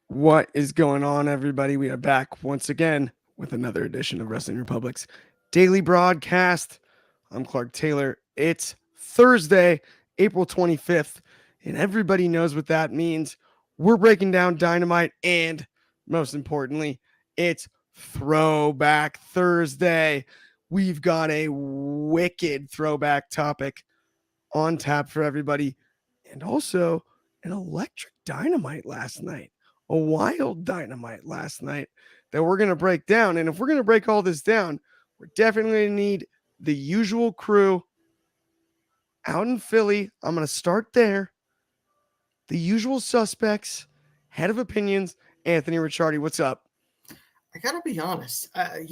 What is going on, everybody? We are back once again with another edition of Wrestling Republic's daily broadcast. I'm Clark Taylor. It's Thursday, April 25th, and everybody knows what that means. We're breaking down Dynamite, and most importantly, it's Throwback Thursday. We've got a wicked throwback topic on tap for everybody, and also an electric Dynamite last night. A wild Dynamite last night that we're going to break down. And if we're going to break all this down, we're definitely going to need the usual crew out in Philly. I'm going to start there. The usual suspects, head of opinions, Anthony Ricciardi. What's up? I got to be honest. I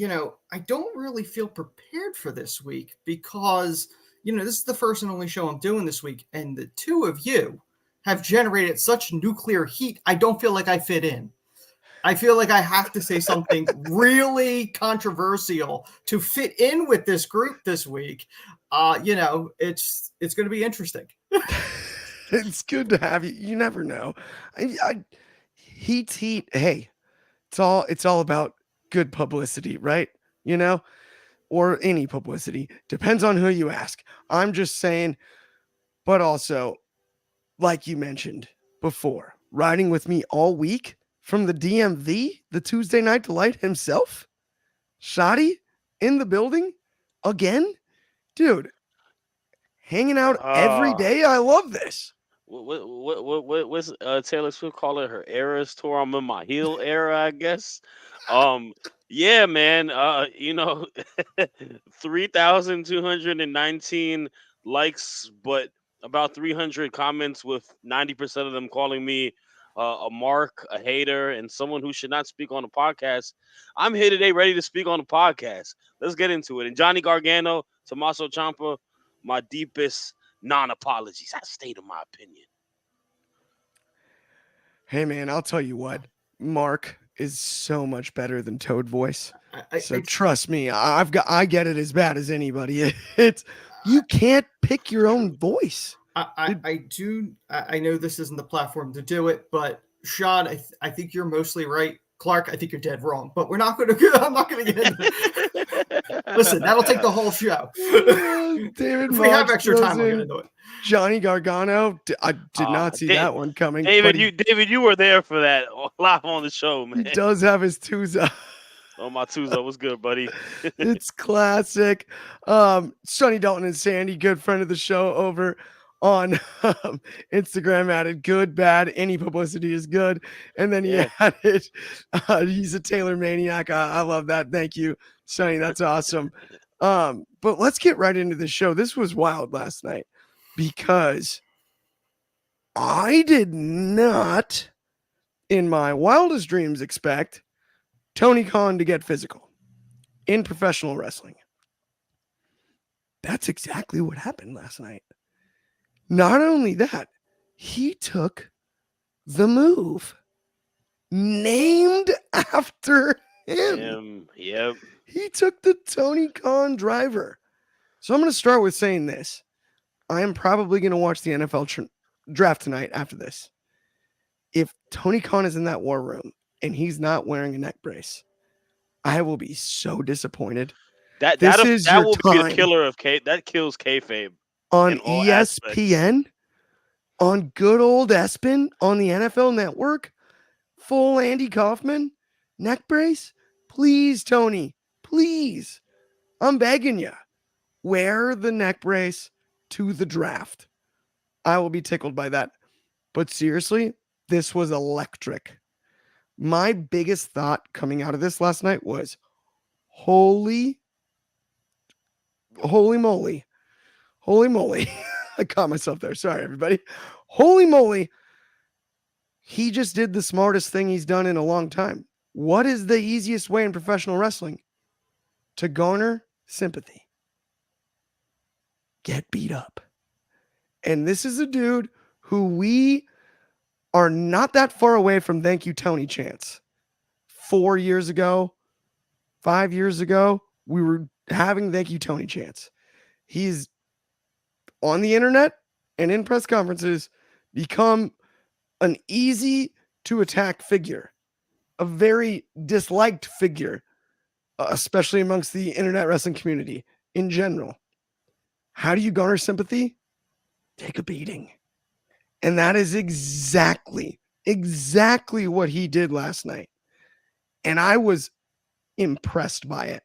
don't really feel prepared for this week because, this is the first and only show I'm doing this week. And the two of you have generated such nuclear heat, I don't feel like I fit in. I feel like I have to say something really controversial to fit in with this group this week. It's going to be interesting. It's good to have you. You never know. Heat. Hey, it's all about good publicity, right? Or any publicity. Depends on who you ask. I'm just saying, but also, like you mentioned before, riding with me all week from the DMV, the Tuesday Night Delight himself, Shoddy in the building again, dude, hanging out every day. I love this. What's Taylor Swift call it? Her Eras tour. I'm in my heel era, I guess. Yeah, man. 3,219 likes, but about 300 comments, with 90% of them calling me a mark, a hater, and someone who should not speak on a podcast. I'm here today ready to speak on the podcast. Let's get into it. And Johnny Gargano, Tommaso Ciampa, my deepest non-apologies. I stated my opinion. Hey, man, I'll tell you what. Mark is so much better than Toad Voice. Trust me, I get it as bad as anybody. You can't pick your own voice. I do. I know this isn't the platform to do it, but Sean, I think you're mostly right. Clark, I think you're dead wrong. But I'm not going to get into it. Listen, that'll take the whole show. David, if we have extra time, we'll get into it. Johnny Gargano, I did not see that one coming. David, you were there for that live on the show, man. He does have his Tuesday. Oh, my Tuesday was good, buddy. It's classic. Sonny Dalton and Sandy, good friend of the show over on Instagram, added good, bad, any publicity is good. And then he added, he's a Taylor maniac. I love that. Thank you, Sonny. That's awesome. But let's get right into the show. This was wild last night because I did not, in my wildest dreams, expect Tony Khan to get physical in professional wrestling. That's exactly what happened last night. Not only that, he took the move named after him. Yep. He took the Tony Khan driver. So I'm going to start with saying this. I am probably going to watch the NFL draft tonight after this. If Tony Khan is in that war room and he's not wearing a neck brace, I will be so disappointed. That will be the killer of that kills kayfabe. On ESPN, aspects. On good old ESPN, on the NFL Network, full Andy Kaufman, neck brace. Please, Tony, please. I'm begging you. Wear the neck brace to the draft. I will be tickled by that. But seriously, this was electric. My biggest thought coming out of this last night was, holy moly. Holy moly. I caught myself there. Sorry, everybody. Holy moly. He just did the smartest thing he's done in a long time. What is the easiest way in professional wrestling? To garner sympathy. Get beat up. And this is a dude who we are not that far away from thank you, Tony chants. 4 years ago, 5 years ago, we were having thank you, Tony chants. He's on the internet and in press conferences become an easy to attack figure, a very disliked figure, especially amongst the internet wrestling community in general. How do you garner sympathy? Take a beating. And that is exactly what he did last night. And I was impressed by it.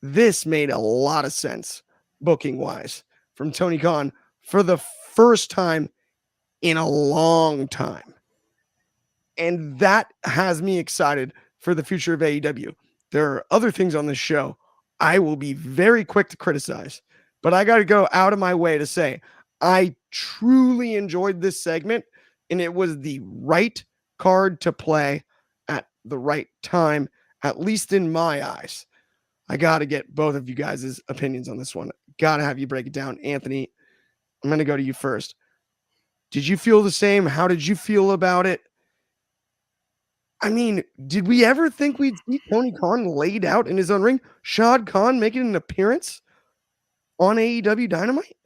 This made a lot of sense, booking wise, from Tony Khan for the first time in a long time. And that has me excited for the future of AEW. There are other things on this show I will be very quick to criticize, but I got to go out of my way to say I truly enjoyed this segment, and it was the right card to play at the right time, at least in my eyes. I got to get both of you guys' opinions on this one. Got to have you break it down. Anthony, I'm going to go to you first. Did you feel the same? How did you feel about it? I mean, did we ever think we'd see Tony Khan laid out in his own ring? Shad Khan making an appearance on AEW Dynamite?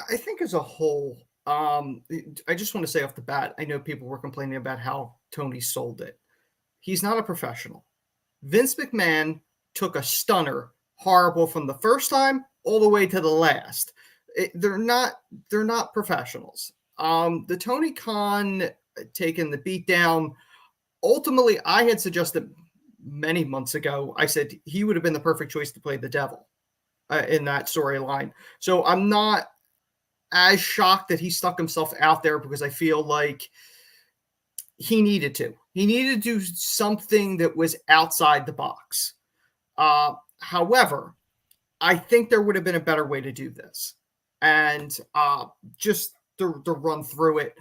I think as a whole, I just want to say off the bat, I know people were complaining about how Tony sold it. He's not a professional. Vince McMahon took a stunner, horrible from the first time all the way to the last. They're not professionals. The Tony Khan taking the beat down, ultimately, I had suggested many months ago, I said he would have been the perfect choice to play the devil in that storyline. So I'm not as shocked that he stuck himself out there, because I feel like he needed to. He needed to do something that was outside the box. However, I think there would have been a better way to do this. And just to run through it,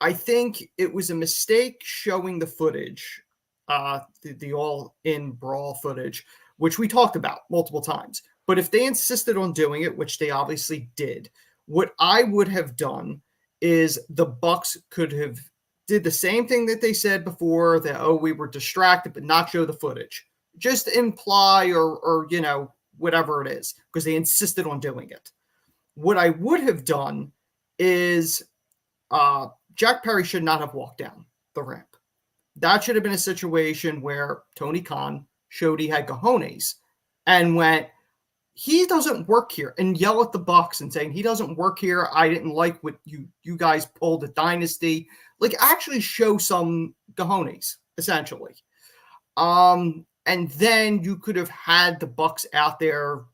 I think it was a mistake showing the footage, the all-in brawl footage, which we talked about multiple times. But if they insisted on doing it, which they obviously did, what I would have done is the Bucks could have did the same thing that they said before, that, oh, we were distracted, but not show the footage. Just imply or whatever it is, because they insisted on doing it. What I would have done is Jack Perry should not have walked down the ramp. That should have been a situation where Tony Khan showed he had cojones and went, he doesn't work here, and yell at the Bucks and saying, he doesn't work here. I didn't like what you guys pulled at Dynasty. Like, actually show some cojones, essentially. And then you could have had the Bucks out there,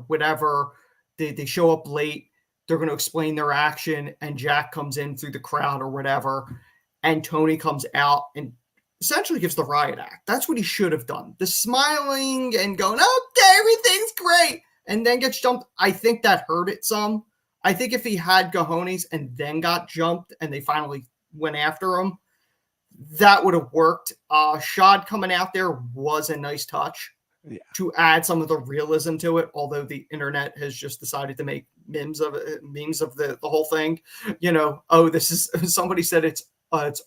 whatever. They show up late. They're going to explain their action, and Jack comes in through the crowd or whatever, and Tony comes out and essentially gives the riot act. That's what he should have done. The smiling and going, okay, everything's great, and then gets jumped. I think that hurt it some. I think if he had cojones and then got jumped and they finally went after him, that would have worked. Shad coming out there was a nice touch to add some of the realism to it, although the internet has just decided to make memes of the whole thing. This is, somebody said it's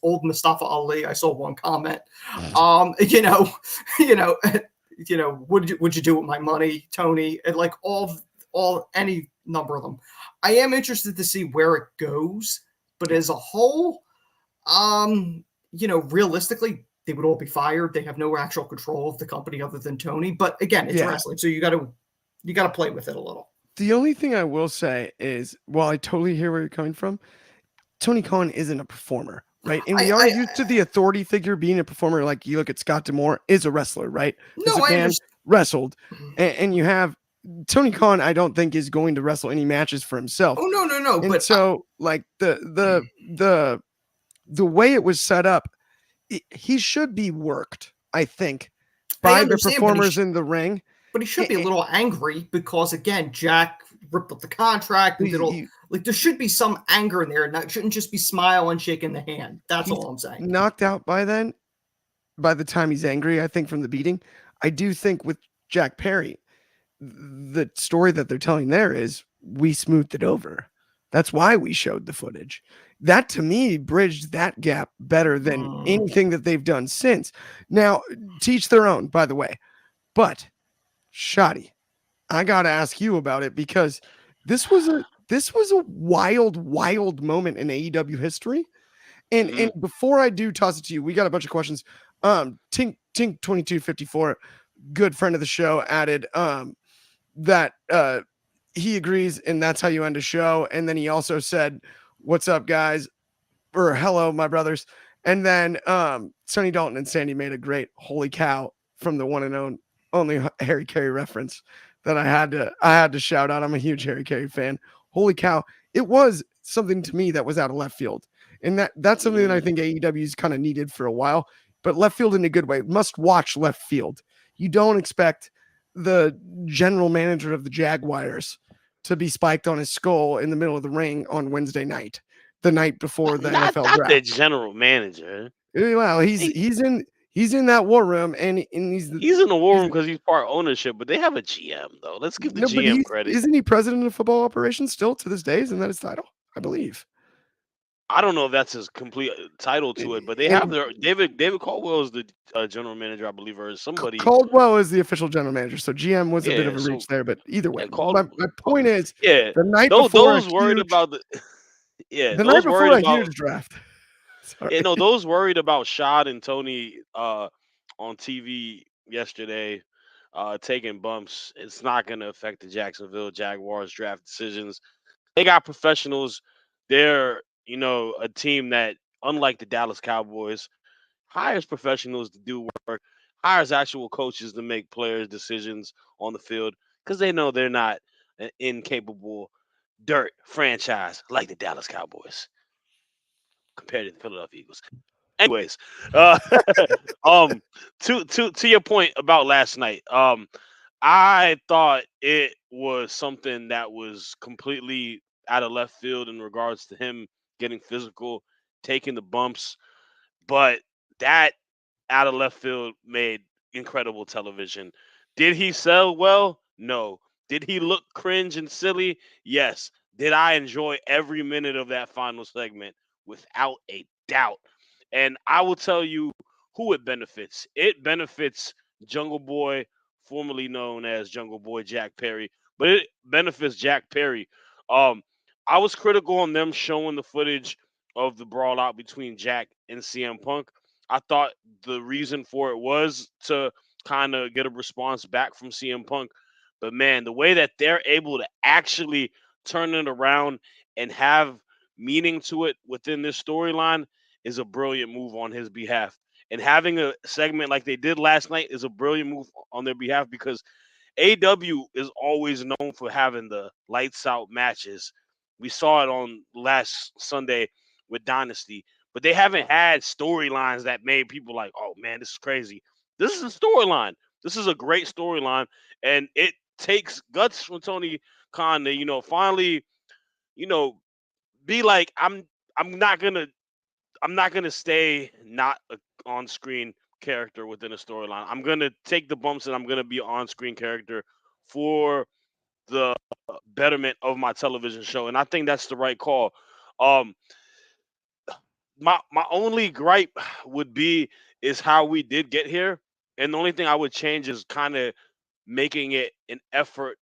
old Mustafa Ali. I saw one comment. Would you do with my money, Tony? And like any number of them. I am interested to see where it goes, but as a whole, realistically, they would all be fired. They have no actual control of the company other than Tony. But again, it's wrestling, so you got to play with it a little. The only thing I will say is, while I totally hear where you're coming from, Tony Khan isn't a performer, right? And we are used to the authority figure being a performer. Like, you look at Scott D'Amore, is a wrestler, right? No, this man wrestled, and you have Tony Khan. I don't think is going to wrestle any matches for himself. Oh no. And but so, like the way it was set up, he should be worked, I think, by the performers in the ring. But he should be a little angry because, again, Jack ripped up the contract. And there should be some anger in there. And it shouldn't just be smile and shaking the hand. That's all I'm saying. Knocked out by the time he's angry, I think, from the beating. I do think with Jack Perry, the story that they're telling there is we smoothed it over. That's why we showed the footage. That to me bridged that gap better than anything that they've done since. Now, teach their own, by the way. But Shoddy, I gotta ask you about it because this was a wild moment in AEW history. And before I do toss it to you, we got a bunch of questions. Tink 2254, good friend of the show, added that he agrees, and that's how you end a show. And then he also said, "What's up, guys?" or "Hello, my brothers." And then Sonny Dalton and Sandy made a great "Holy cow" from the one and only Harry Carey reference that I had to shout out. I'm a huge Harry Carey fan. Holy cow! It was something to me that was out of left field, and that's something that I think AEW's kind of needed for a while. But left field in a good way. Must watch left field. You don't expect the general manager of the Jaguars to be spiked on his skull in the middle of the ring on Wednesday night, the night before the NFL not draft. the general manager. Well, he's in that war room, and he's in the war room because he's part ownership. But they have a GM though. Let's give the GM credit. Isn't he president of football operations still to this day? Isn't that his title? I believe. I don't know if that's his complete title to it, but they have their David Caldwell is the general manager, I believe, or somebody. Caldwell is the official general manager, so GM was a bit of a reach there. But either way, my point is, the night before those worried about the the night before a huge draft. Yeah, no, those worried about Shad and Tony on TV yesterday taking bumps. It's not going to affect the Jacksonville Jaguars draft decisions. They got professionals. They're a team that, unlike the Dallas Cowboys, hires professionals to do work, hires actual coaches to make players' decisions on the field because they know they're not an incapable dirt franchise like the Dallas Cowboys compared to the Philadelphia Eagles. Anyways, to your point about last night, I thought it was something that was completely out of left field in regards to him getting physical, taking the bumps, but that out of left field made incredible television. Did he sell well? No. Did he look cringe and silly? Yes. Did I enjoy every minute of that final segment? Without a doubt. And I will tell you who it benefits. It benefits Jungle Boy, formerly known as Jungle Boy Jack Perry, but it benefits Jack Perry. I was critical on them showing the footage of the brawl out between Jack and CM Punk. I thought the reason for it was to kind of get a response back from CM Punk. But man, the way that they're able to actually turn it around and have meaning to it within this storyline is a brilliant move on his behalf. And having a segment like they did last night is a brilliant move on their behalf because AEW is always known for having the lights out matches. We saw it on last Sunday with Dynasty, but they haven't had storylines that made people like, oh man, this is crazy. This is a storyline. This is a great storyline. And it takes guts from Tony Khan to, finally, be like, I'm not gonna stay not a on-screen character within a storyline. I'm gonna take the bumps and I'm gonna be an on-screen character for the betterment of my television show, and I think that's the right call. Um, my only gripe would be is how we did get here, and the only thing I would change is kind of making it an effort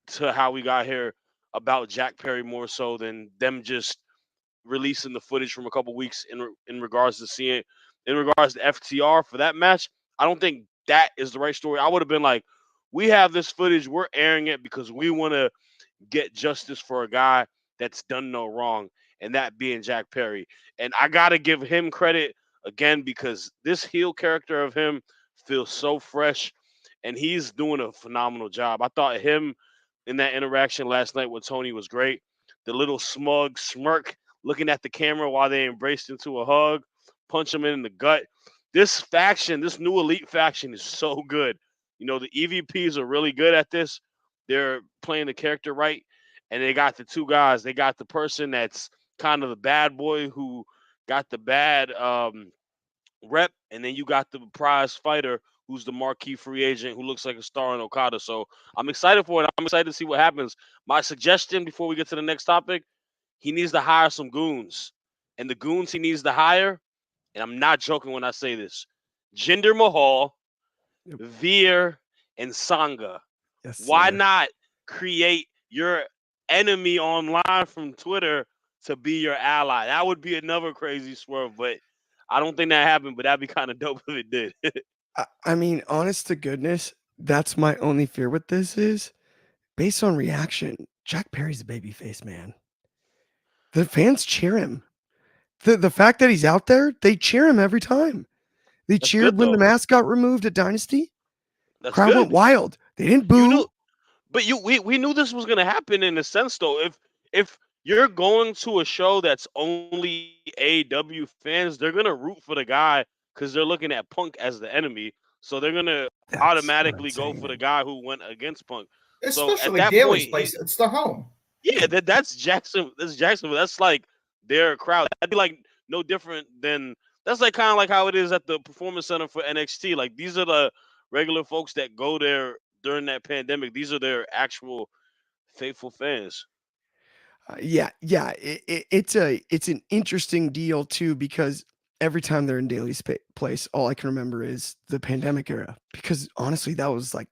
to how we got here about Jack Perry more so than them just releasing the footage from a couple weeks in regards to seeing in regards to FTR for that match. I don't think that is the right story. I would have been like, we have this footage, we're airing it because we want to get justice for a guy that's done no wrong, and that being Jack Perry. And I gotta give him credit again because this heel character of him feels so fresh, and he's doing a phenomenal job. I thought him in that interaction last night with Tony was great. The little smug smirk looking at the camera while they embraced into a hug, punch him in the gut. This faction, this new elite faction is so good. The EVPs are really good at this. They're playing the character right. And they got the two guys. They got the person that's kind of the bad boy who got the bad rep. And then you got the prize fighter who's the marquee free agent who looks like a star in Okada. So I'm excited for it. I'm excited to see what happens. My suggestion before we get to the next topic, he needs to hire some goons. And the goons he needs to hire, and I'm not joking when I say this, Jinder Mahal, Yep. Veer, and Sangha. Yes, Why sir. not create your enemy online from Twitter to be your ally? That would be another crazy swerve, but I don't think that happened, but that'd be kind of dope if it did. I mean, honest to goodness, that's my only fear with this is based on reaction. Jack Perry's a babyface, man. The fans cheer him. The fact that he's out there, they cheer him every time. They That's cheered good when the though. mask got removed at Dynasty. That's Crowd went good. wild. They didn't You knew, boo. but we knew this was gonna happen in a sense though. If you're going to a show that's only AEW fans, they're gonna root for the guy because they're looking at Punk as the enemy. So they're gonna That's what I'm automatically go saying, for the man. guy who went against Punk. So at Especially that Daly's point, place. It's their home. yeah, that's Jackson. That's Jacksonville. That's like their crowd. That'd be like no different than that's like kind of like how it is at the Performance Center for NXT. Like these are the regular folks that go there during that pandemic. These are their actual faithful fans. Yeah. It's an interesting deal too because every time they're in Daly's place, all I can remember is the pandemic era. Because honestly, that was like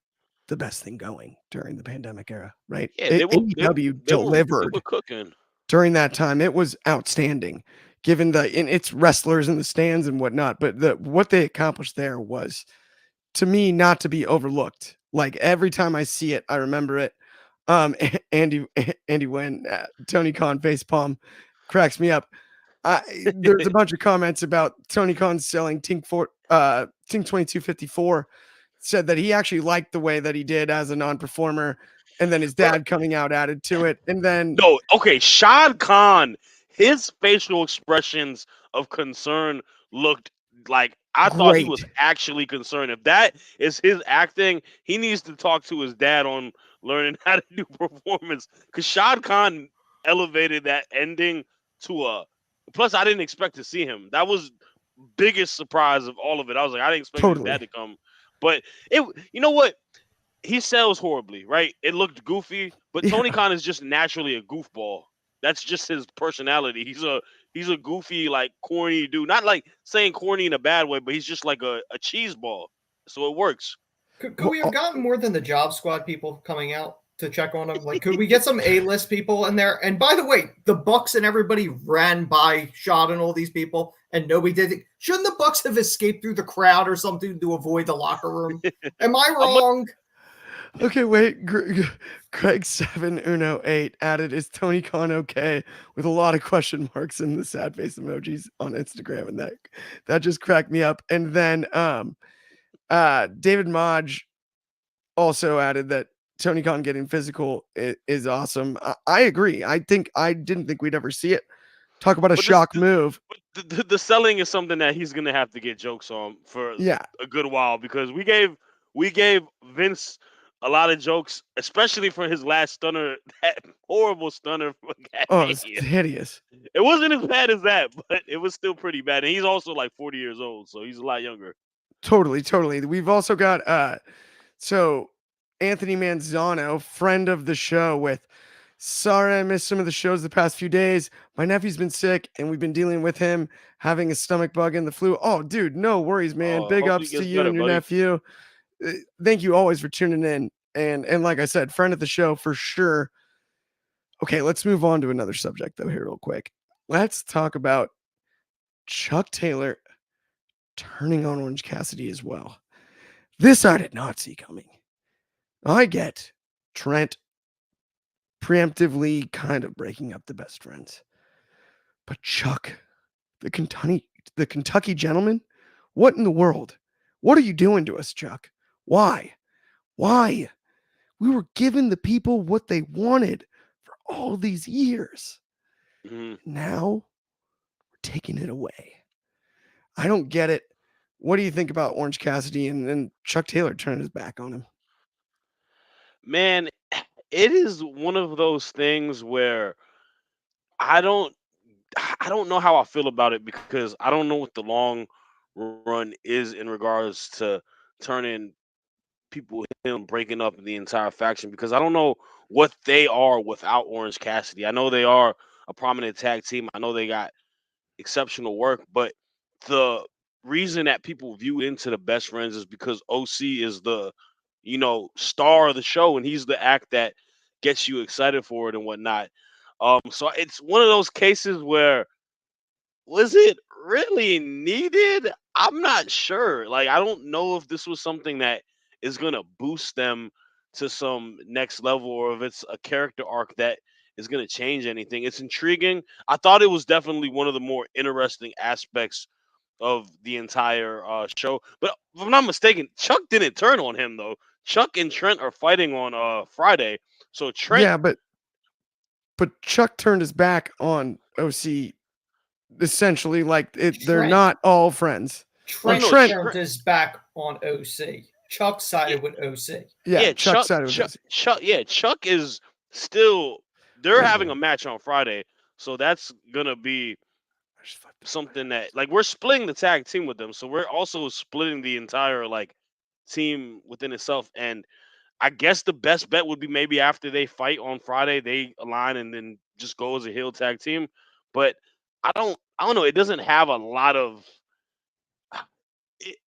the best thing going during the pandemic era, right? Yeah, they were they AEW they were they were delivered cooking. during that time. It was outstanding, given the and it's wrestlers in the stands and whatnot. But what they accomplished there was, to me, not to be overlooked. Like every time I see it, I remember it. Andy when Tony Khan facepalm cracks me up. There's a bunch of comments about Tony Khan selling Tink 2254. Said that he actually liked the way that he did as a non-performer, and then his Bro, dad coming out added to it, and then no, okay, Shad Khan, his facial expressions of concern looked like I thought he was great, actually concerned. If that is his acting, he needs to talk to his dad on learning how to do performance. Because Shad Khan elevated that ending to a. Plus, I didn't expect to see him. That was biggest surprise of all of it. I was like, I didn't expect his dad totally. to come, but it. You know what? He sells horribly, right? It looked goofy, but Tony Yeah, Khan is just naturally a goofball. That's just his personality. He's a goofy, like corny dude. Not like saying corny in a bad way, but he's just like a cheese ball. So it works. Could well, we have gotten more than the Job Squad people coming out to check on him? Like, could we get some A-list people in there? And by the way, the Bucks and everybody ran by Shot and all these people, and nobody did it. Shouldn't the Bucks have escaped through the crowd or something to avoid the locker room? Am I I'm a, wrong? okay, wait. Craig 7Uno8 added, "Is Tony Khan okay?" with a lot of question marks in the sad face emojis on Instagram, and that just cracked me up. And then David Modge also added that Tony Khan getting physical is awesome. I agree. I didn't think we'd ever see it. Talk about a but this shock move. the selling is something that he's gonna have to get jokes on for Yeah. a good while because we gave Vince a lot of jokes, especially for his last stunner, that horrible stunner for Oh, it's Mania. hideous. It wasn't as bad as that, but it was still pretty bad. And he's also like 40 years old, so he's a lot younger. Totally. We've also got so Anthony Manzano, friend of the show, with sorry I missed some of the shows the past few days. My nephew's been sick and we've been dealing with him having a stomach bug and the flu. Oh, dude, no worries, man. Big Hopefully he ups to gets you better, and your buddy. nephew. Thank you always for tuning in. And like I said, friend of the show for sure. Okay, let's move on to another subject though here real quick. Let's talk about Chuck Taylor turning on Orange Cassidy as well. This I did not see coming. I get Trent preemptively kind of breaking up the best friends. But Chuck, the Kentucky gentleman, what in the world? What are you doing to us, Chuck? Why? Why? We were giving the people what they wanted for all these years. Mhm. Now we're taking it away. I don't get it. What do you think about Orange Cassidy and then Chuck Taylor turning his back on him? Man, it is one of those things where I don't I don't know how I feel about it because I don't know what the long run is in regards to turning people him breaking up the entire faction because I don't know what they are without Orange Cassidy. I know they are a prominent tag team. I know they got exceptional work, but the reason that people view into the best friends is because OC is the star of the show and he's the act that gets you excited for it and whatnot. So it's one of those cases where was it really needed? I'm not sure. Like, I don't know if this was something that is going to boost them to some next level or if it's a character arc that is going to change anything. It's intriguing. I thought it was definitely one of the more interesting aspects of the entire show. But if I'm not mistaken, Chuck didn't turn on him, though. Chuck and Trent are fighting on Friday. So Trent. Yeah, but Chuck turned his back on OC essentially. Like they're Trent. not all friends. Trent Trent- turned his back on OC. Chuck sided with OC. Yeah, Chuck sided with OC. Chuck is still. They're having a match on Friday, so that's gonna be something that like we're splitting the tag team with them, so we're also splitting the entire like team within itself. And I guess the best bet would be maybe after they fight on Friday, they align and then just go as a heel tag team. But I don't know. It doesn't have a lot of.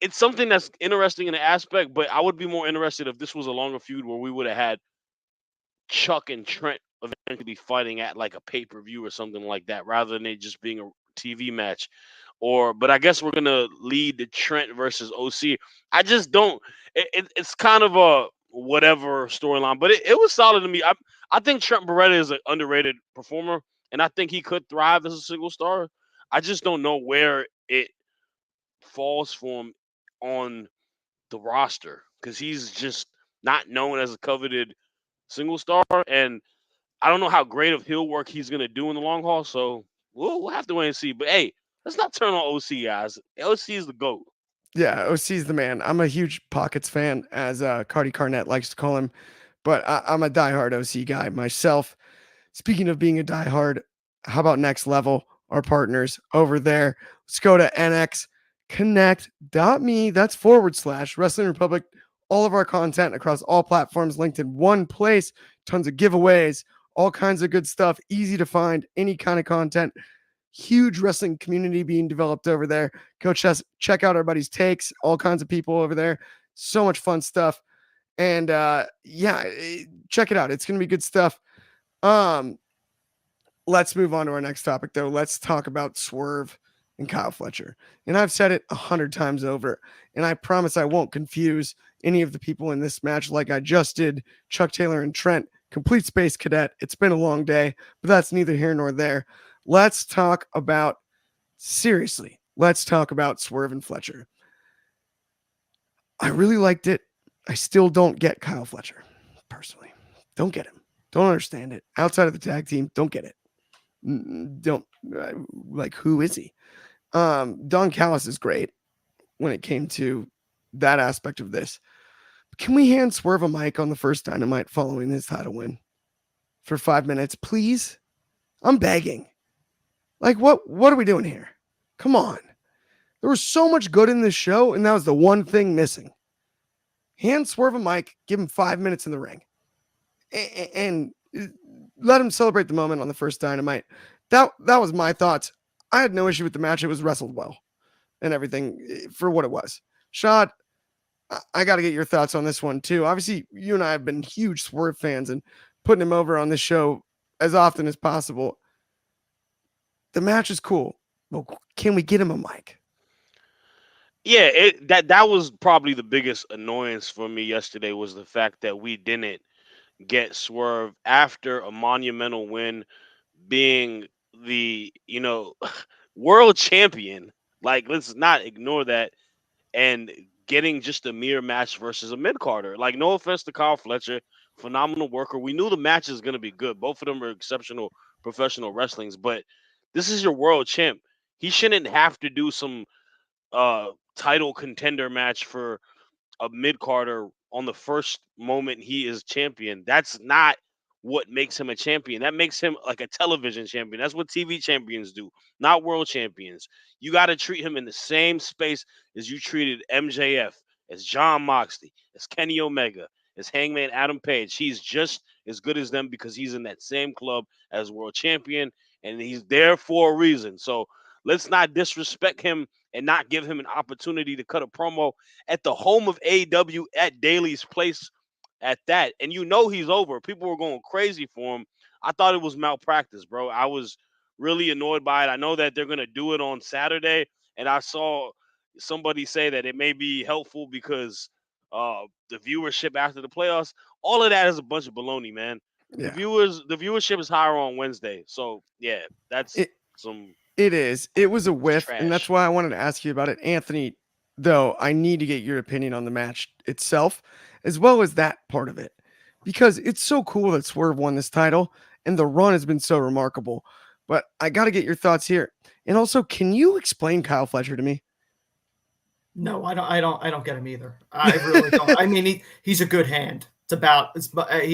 It's something that's interesting in the aspect, but I would be more interested if this was a longer feud where we would have had Chuck and Trent eventually be fighting at like a pay per view or something like that, rather than it just being a TV match. But I guess we're gonna lead the Trent versus OC. I just don't. It's kind of a whatever storyline, but it was solid to me. I think Trent Beretta is an underrated performer, and I think he could thrive as a single star. I just don't know where it falls for him on the roster because he's just not known as a coveted single star, and I don't know how great of heel work he's gonna do in the long haul. So we'll have to wait and see. But hey, let's not turn on OC, guys. OC is the GOAT. Yeah, OC's the man. I'm a huge Pockets fan, as Cardi Carnett likes to call him, but I'm a diehard OC guy myself. Speaking of being a diehard, how about Next Level, our partners over there? Let's go to NXConnect.me. That's / Wrestling Republic. All of our content across all platforms linked in one place. Tons of giveaways, all kinds of good stuff. Easy to find, any kind of content. Huge wrestling community being developed over there. Go check out our buddies' takes, all kinds of people over there. So much fun stuff. And check it out. It's going to be good stuff. Let's move on to our next topic, though. Let's talk about Swerve and Kyle Fletcher. And I've said it 100 times over, and I promise I won't confuse any of the people in this match like I just did Chuck Taylor and Trent. Complete Space Cadet. It's been a long day, but that's neither here nor there. Let's talk about Swerve and Fletcher. I really liked it. I still don't get Kyle Fletcher, personally. Don't get him. Don't understand it. Outside of the tag team, don't get it. Don't like, who is he? Don Callis is great when it came to that aspect of this. Can we hand Swerve a mic on the first Dynamite following his title win for 5 minutes, please? I'm begging. Like, what are we doing here? Come on. There was so much good in this show, and that was the one thing missing. Hand Swerve a mic, give him 5 minutes in the ring, and let him celebrate the moment on the first Dynamite. That was my thoughts. I had no issue with the match. It was wrestled well and everything for what it was. Shad, I got to get your thoughts on this one too. Obviously, you and I have been huge Swerve fans and putting him over on this show as often as possible. The match is cool. Well, can we get him a mic? Yeah, that was probably the biggest annoyance for me yesterday was the fact that we didn't get Swerve after a monumental win, being the world champion. Like, let's not ignore that, and getting just a mere match versus a mid carder. Like, no offense to Kyle Fletcher, phenomenal worker. We knew the match is going to be good. Both of them are exceptional professional wrestlings, but this is your world champ. He shouldn't have to do some title contender match for a mid carder on the first moment he is champion. That's not what makes him a champion. That makes him like a television champion. That's what TV champions do, not world champions. You got to treat him in the same space as you treated MJF as John Moxley, as Kenny Omega, as Hangman Adam Page. He's just as good as them because he's in that same club as world champion, and he's there for a reason. So let's not disrespect him and not give him an opportunity to cut a promo at the home of AEW at Daly's place at that. And you know he's over. People were going crazy for him. I thought it was malpractice, bro. I was really annoyed by it. I know that they're going to do it on Saturday, and I saw somebody say that it may be helpful because the viewership after the playoffs. All of that is a bunch of baloney, man. The Yeah. viewership is higher on Wednesday. So yeah, that's some. It is. It was a whiff, trash. and that's why I wanted to ask you about it. Anthony, though, I need to get your opinion on the match itself, as well as that part of it. Because it's so cool that Swerve won this title, and the run has been so remarkable. But I got to get your thoughts here. And also, can you explain Kyle Fletcher to me? No, I don't get him either. I really don't. I mean, he's a good hand. He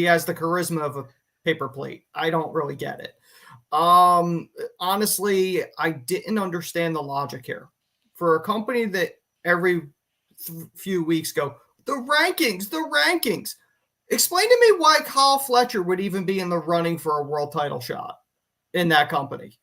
has the charisma of a paper plate. I don't really get it. Honestly, I didn't understand the logic here. For a company that every few weeks go, the rankings. Explain to me why Kyle Fletcher would even be in the running for a world title shot in that company.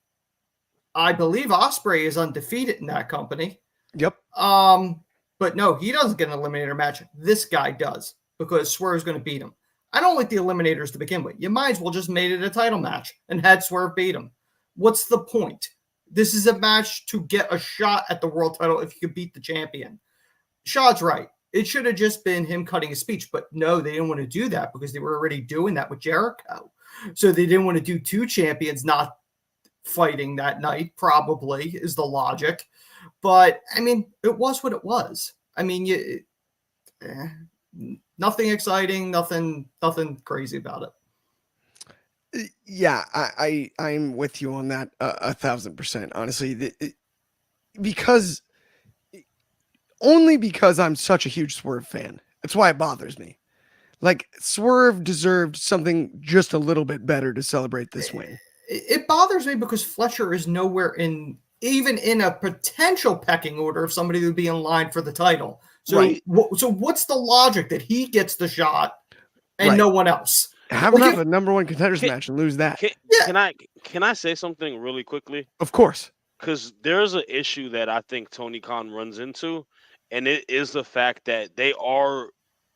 I believe Ospreay is undefeated in that company. Yep. But no, he doesn't get an eliminator match. This guy does because Swerve's going to beat him. I don't like the eliminators to begin with. You might as well just made it a title match and had Swerve beat him. What's the point? This is a match to get a shot at the world title if you could beat the champion. Shaw's right. It should have just been him cutting a speech, but no, they didn't want to do that because they were already doing that with Jericho. So they didn't want to do two champions not fighting that night, probably, is the logic. But, I mean, it was what it was. I mean, nothing exciting, nothing crazy about it. Yeah, I'm with you on that 1,000%. Honestly, only because I'm such a huge Swerve fan. That's why it bothers me. Like, Swerve deserved something just a little bit better to celebrate this win. It bothers me because Fletcher is nowhere even in a potential pecking order of somebody who would be in line for the title. So, right. So what's the logic that he gets the shot and no one else? Have him have a number one contenders match and lose that. Can I say something really quickly? Of course. Because there's an issue that I think Tony Khan runs into, and it is the fact that they are,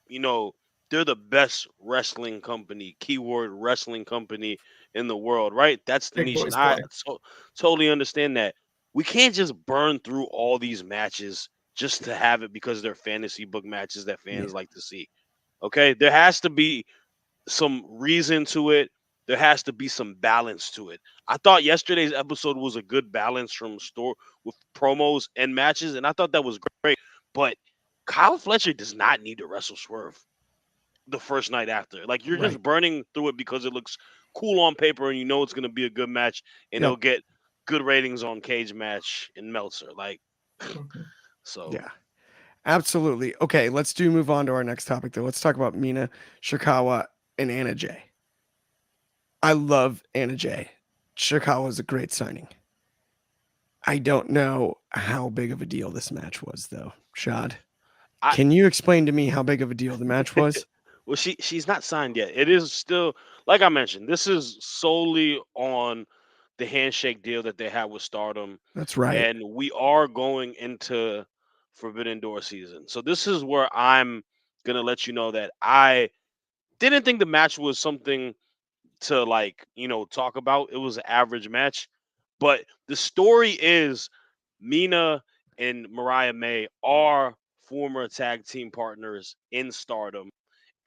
they're the best wrestling company, keyword wrestling company in the world, right? That's the niche. And I totally understand that. We can't just burn through all these matches just to have it because they're fantasy book matches that fans like to see. Okay? There has to be some reason to it. There has to be some balance to it. I thought yesterday's episode was a good balance from with promos and matches, and I thought that was great. But Kyle Fletcher does not need to wrestle Swerve the first night after. Like, you're just burning through it because it looks cool on paper and you know it's going to be a good match and it'll get good ratings on Cage Match and Meltzer. Like, so. Yeah, absolutely. Okay, let's move on to our next topic, though. Let's talk about Mina Shirakawa and Anna Jay. I love Anna Jay. Shirakawa is a great signing. I don't know how big of a deal this match was, though. Shad, can you explain to me how big of a deal the match was? Well, she's not signed yet. It is still, like I mentioned, this is solely on the handshake deal that they have with Stardom. That's right. And we are going into Forbidden Door season. So this is where I'm going to let you know that I didn't think the match was something to, talk about. It was an average match. But the story is Mina and Mariah May are former tag team partners in Stardom.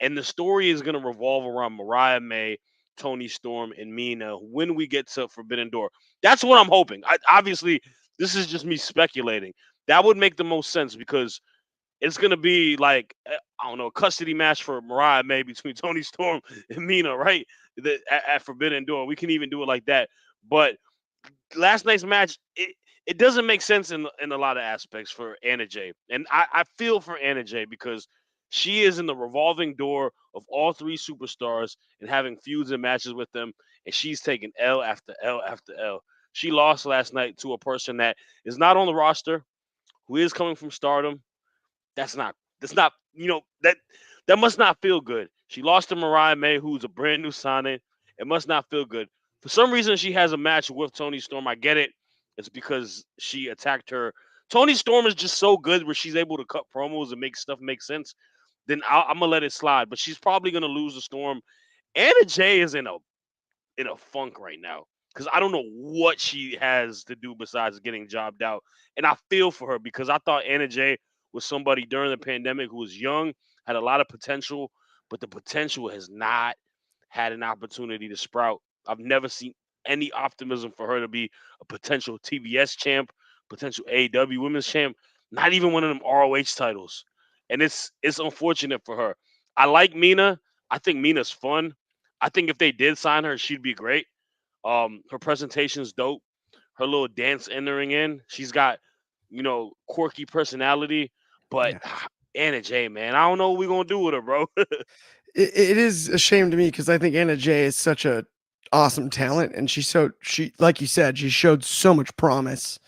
And the story is going to revolve around Mariah May, Toni Storm, and Mina when we get to Forbidden Door. That's what I'm hoping. Obviously, this is just me speculating. That would make the most sense because it's going to be like, I don't know, a custody match for Mariah May between Toni Storm and Mina, right? At Forbidden Door. We can even do it like that. But last night's match, it doesn't make sense in a lot of aspects for Anna Jay. And I feel for Anna Jay because she is in the revolving door of all three superstars and having feuds and matches with them, and she's taking L after L after L. She lost last night to a person that is not on the roster, who is coming from Stardom. That's not That's not, that must not feel good. She lost to Mariah May, who's a brand new signing. It must not feel good. For some reason, she has a match with Toni Storm. I get it. It's because she attacked her. Toni Storm is just so good where she's able to cut promos and make stuff make sense. Then I'm gonna let it slide. But she's probably gonna lose the Storm. Anna Jay is in a funk right now because I don't know what she has to do besides getting jobbed out. And I feel for her because I thought Anna Jay was somebody during the pandemic who was young, had a lot of potential, but the potential has not had an opportunity to sprout. I've never seen any optimism for her to be a potential TBS champ, potential AEW Women's champ, not even one of them ROH titles. And it's unfortunate for her. I like Mina. I think Mina's fun. I think if they did sign her, she'd be great. Her presentation's dope. Her little dance entering in, she's got, quirky personality. But Yeah. Anna Jay, man, I don't know what we're gonna do with her, bro. It is a shame to me because I think Anna Jay is such a awesome talent, and she like you said, she showed so much promise.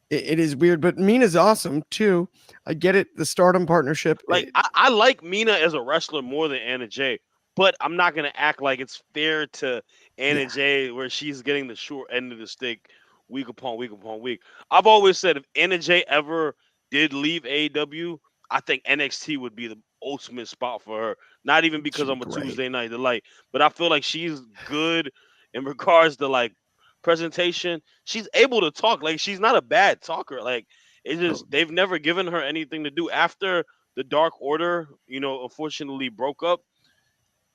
It is weird, but Mina's awesome too. I get it. The Stardom partnership. Like I like Mina as a wrestler more than Anna Jay, but I'm not gonna act like it's fair to Anna Yeah. Jay where she's getting the short end of the stick week upon week upon week. I've always said if Anna Jay ever did leave AEW, I think NXT would be the ultimate spot for her. Not even because She'd be I'm a great. Tuesday night delight, but I feel like she's good in regards to like presentation. She's able to talk. Like she's not a bad talker. Like it's Oh, just they've never given her anything to do after the Dark Order, unfortunately broke up,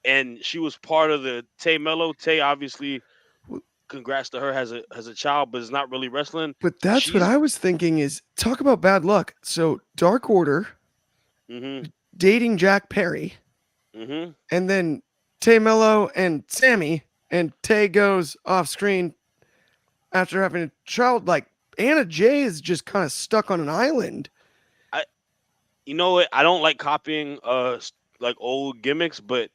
and she was part of the Tay Mello. Tay obviously, w- congrats to her, has a child, but is not really wrestling. but that's what She's I was thinking is talk about bad luck. So Dark Order mm-hmm, dating Jack Perry, mm-hmm. and then Tay Mello and Sammy, and Tay goes off screen after having a child. Like Anna Jay is just kind of stuck on an island. You know what? I don't like copying like old gimmicks, but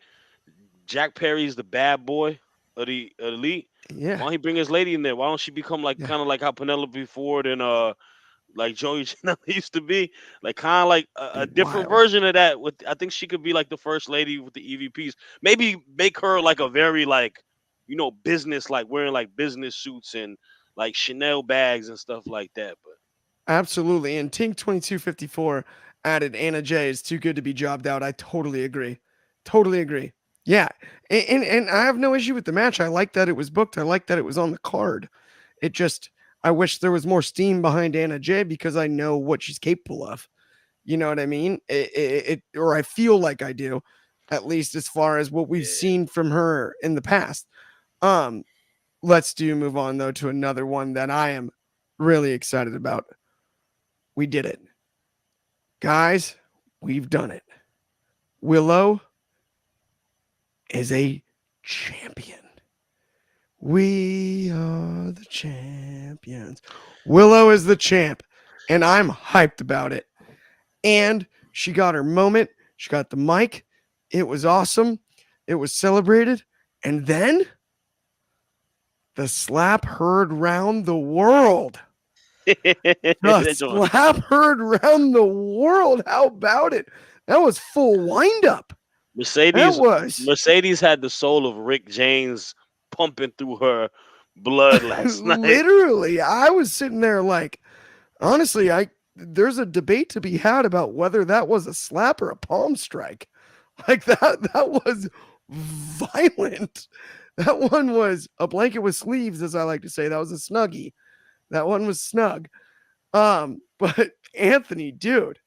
Jack Perry's the bad boy of the elite. Why Yeah, don't he bring his lady in there? Why don't she become like yeah. kind of like how Penelope Ford and like Joey Janela used to be, like kind of like Be a different wild. version of that. With I think she could be like the first lady with the EVPs. Maybe make her like a very like, business, like wearing like business suits and like Chanel bags and stuff like that. But Absolutely. And Tink 2254 added Anna Jay is too good to be jobbed out. I totally agree. Totally agree. Yeah. And I have no issue with the match. I like that it was booked. I like that it was on the card. It just, I wish there was more steam behind Anna Jay because I know what she's capable of. You know what I mean? Or I feel like I do, at least as far as what we've yeah, seen from her in the past. Um, let's move on though to another one that I am really excited about. We did it. Guys, we've done it. Willow is a champion. We are the champions. Willow is the champ, and I'm hyped about it. And she got her moment. She got the mic. It was awesome. It was celebrated. And then the slap heard round the world. The That's all. slap heard round the world. How about it? That was full wind up. That Mercedes was Mercedes had the soul of Rick James pumping through her blood last night. literally. I was sitting there like, honestly, there's a debate to be had about whether that was a slap or a palm strike. Like that was violent. That one was a blanket with sleeves, as I like to say. That was a snuggie. That one was snug. But Anthony, dude,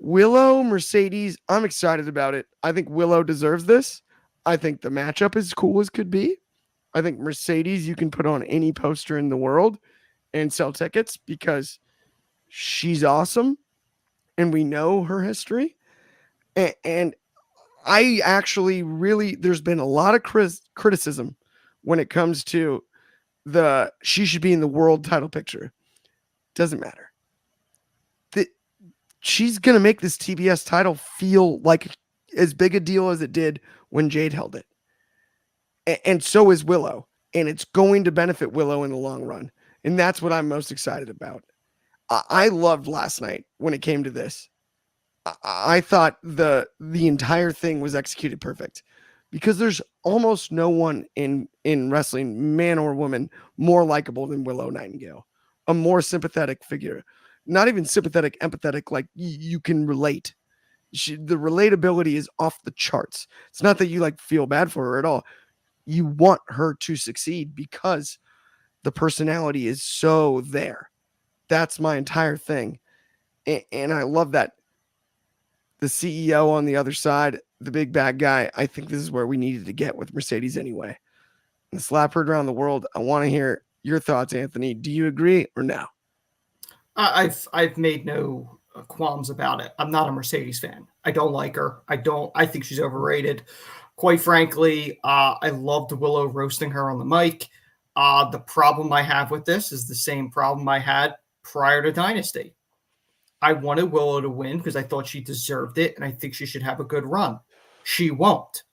Willow Mercedes, I'm excited about it. I think Willow deserves this. I think the matchup is cool as could be. I think Mercedes, you can put on any poster in the world and sell tickets because she's awesome and we know her history. And I actually really, there's been a lot of criticism when it comes to she should be in the world title picture. Doesn't matter. She's going to make this TBS title feel like as big a deal as it did when Jade held it. And so is Willow. And it's going to benefit Willow in the long run. And that's what I'm most excited about. I loved last night when it came to this. I thought the entire thing was executed perfect, because there's almost no one in wrestling, man or woman, more likable than Willow Nightingale, a more sympathetic figure, not even sympathetic, empathetic, like you can relate. The relatability is off the charts. It's not that you like feel bad for her at all. You want her to succeed because the personality is so there. That's my entire thing. And I love that. The CEO on the other side, the big bad guy, I think this is where we needed to get with Mercedes anyway. And slap heard around the world. I want to hear your thoughts, Anthony. Do you agree or no? I've made no qualms about it. I'm not a Mercedes fan. I don't like her. I think she's overrated. Quite frankly, I loved Willow roasting her on the mic. The problem I have with this is the same problem I had prior to Dynasty. I wanted Willow to win because I thought she deserved it, and I think she should have a good run. She won't.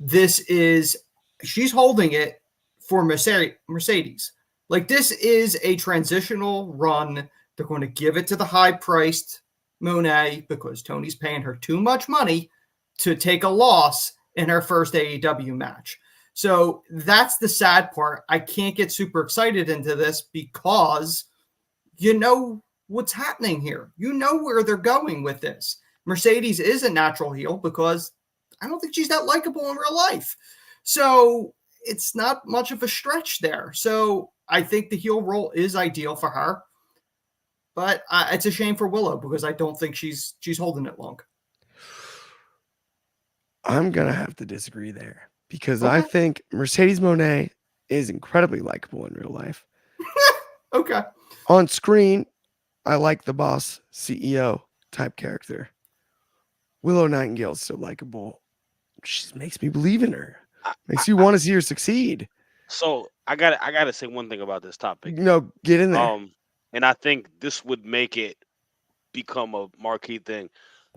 She's holding it for Mercedes. Like, this is a transitional run. They're going to give it to the high-priced Monet because Tony's paying her too much money to take a loss in her first AEW match. So that's the sad part. I can't get super excited into this because you know what's happening here. You know where they're going with this. Mercedes is a natural heel because I don't think she's that likable in real life. So it's not much of a stretch there. So I think the heel role is ideal for her. But it's a shame for Willow because I don't think she's holding it long. I'm going to have to disagree there because I think Mercedes Monet is incredibly likable in real life. Okay. On screen, I like the boss CEO type character. Willow Nightingale is so likable. She makes me believe in her. Makes you want to see her succeed. So I gotta say one thing about this topic. No, get in there. And I think this would make it become a marquee thing.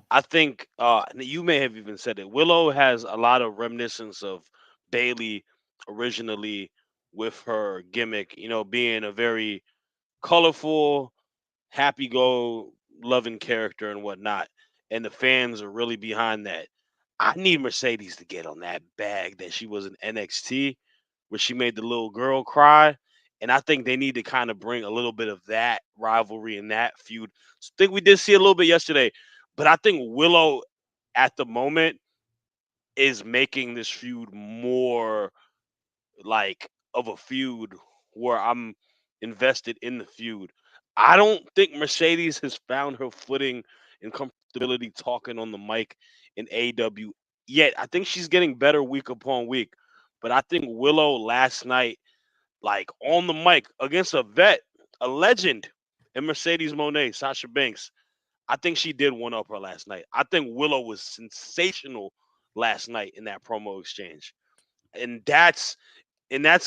I think you may have even said it. Willow has a lot of reminiscence of Bailey originally with her gimmick, being a very colorful, happy-go-loving character and whatnot. And the fans are really behind that. I need Mercedes to get on that bag that she was in NXT, where she made the little girl cry. And I think they need to kind of bring a little bit of that rivalry and that feud. I think we did see a little bit yesterday, but I think Willow at the moment is making this feud more like of a feud where I'm invested in the feud. I don't think Mercedes has found her footing and comfortability talking on the mic in AEW yet. I think she's getting better week upon week. But I think Willow last night, like on the mic against a vet, a legend, and Mercedes Monet, Sasha Banks, I think she did one up her last night. I think Willow was sensational last night in that promo exchange. And that's